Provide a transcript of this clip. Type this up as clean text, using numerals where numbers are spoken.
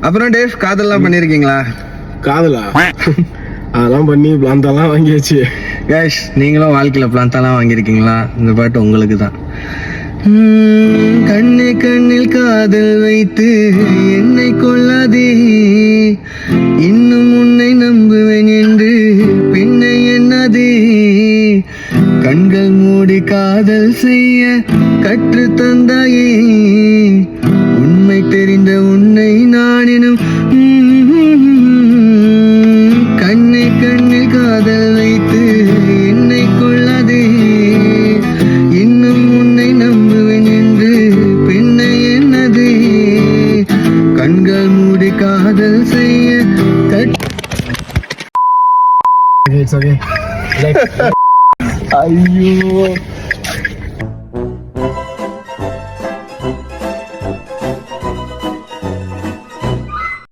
அப்புறம் டேவ், காதல்லாம் பண்ணிருக்கீங்களா? காதலா? அதெல்லாம் பண்ணி பிளாந்தெல்லாம் வாங்கியாச்சு. கேஷ், நீங்களும் வாழ்க்கையில பிளான்தாலாம் வாங்கியிருக்கீங்களா? இந்த பாட்டு உங்களுக்கு தான். கண்ணே கண்ணில் காதல் வைத்து என்னை கொள்ளாதே, இன்னும் உன்னை நம்புவேன் என்று பின்னை எண்ணாதே. கண்கள் மூடி காதல் செய்ய கற்று தந்தாயே, உண்மை தெரிந்த உன்னை நானினும் கண்ணே கண்ணில் காதல் வைத்து என்னை கொள்ளாதே, இன்னும் உன்னை நம்புவேன் என்று பின்னை என்னதே. கண்கள் மூடி காதல் செய்ய ஐயோ